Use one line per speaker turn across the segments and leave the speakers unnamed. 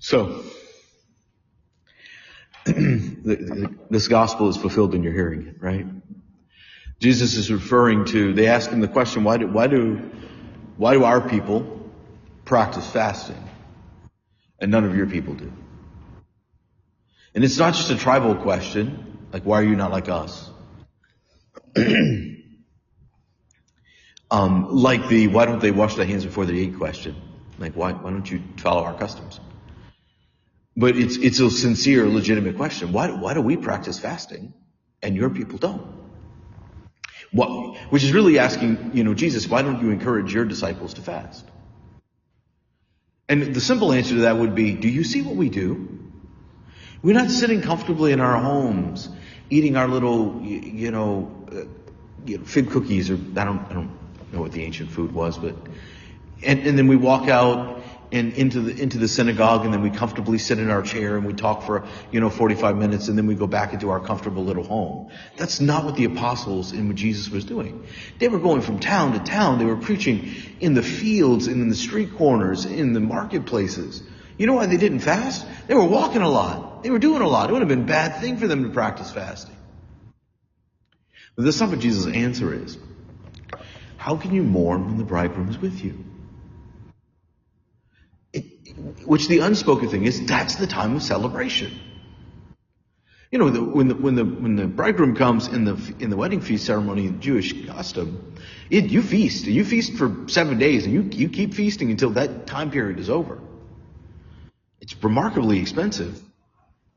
So, this gospel is fulfilled in your hearing it, right? Jesus is referring to, they ask him the question, why do our people practice fasting and none of your people do? And it's not just a tribal question, like why are you not like us? Like the why don't they wash their hands before they eat question. Like why don't you follow our customs? But it's a sincere, legitimate question. Why do we practice fasting and your people don't? Which is really asking, Jesus, why don't you encourage your disciples to fast? And the simple answer to that would be, do you see what we do? We're not sitting comfortably in our homes, eating our little, fig cookies, or I don't know what the ancient food was, but and then we walk out and into the synagogue, and then we comfortably sit in our chair and we talk for 45 minutes, and then we go back into our comfortable little home. That's not what the apostles and what Jesus was doing. They were going from town to town. They were preaching in the fields and in the street corners, in the marketplaces. You know why they didn't fast? They were walking a lot. They were doing a lot. It would have been a bad thing for them to practice fasting. But that's not what Jesus' answer is. How can you mourn when the bridegroom is with you? Which the unspoken thing is, that's the time of celebration. When the bridegroom comes in the wedding feast ceremony, Jewish custom, you feast. You feast for 7 days, and you keep feasting until that time period is over. It's remarkably expensive,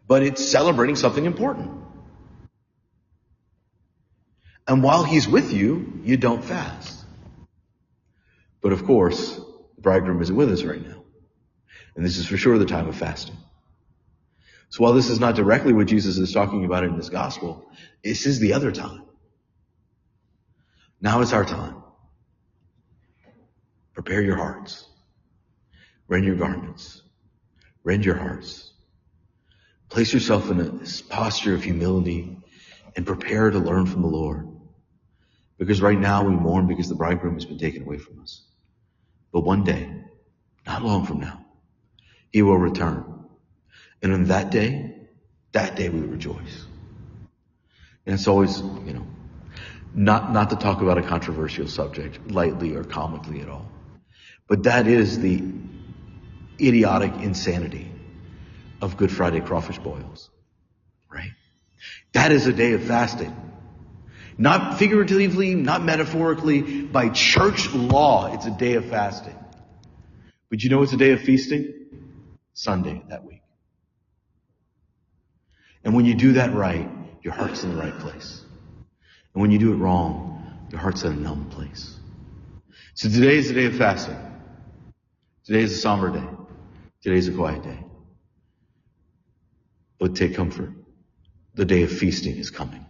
but it's celebrating something important. And while he's with you, you don't fast. But of course, the bridegroom isn't with us right now. And this is for sure the time of fasting. So while this is not directly what Jesus is talking about in this gospel, this is the other time. Now is our time. Prepare your hearts. Rend your garments. Rend your hearts. Place yourself in a posture of humility and prepare to learn from the Lord. Because right now we mourn because the bridegroom has been taken away from us. But one day, not long from now, he will return. And on that day we rejoice. And it's always, not to talk about a controversial subject lightly or comically at all. But that is the idiotic insanity of Good Friday crawfish boils, right? That is a day of fasting. Not figuratively, not metaphorically, by church law, it's a day of fasting. But you know what's a day of feasting? Sunday that week. And when you do that right, your heart's in the right place. And when you do it wrong, your heart's in a numb place. So today is a day of fasting. Today is a somber day. Today is a quiet day. But take comfort. The day of feasting is coming.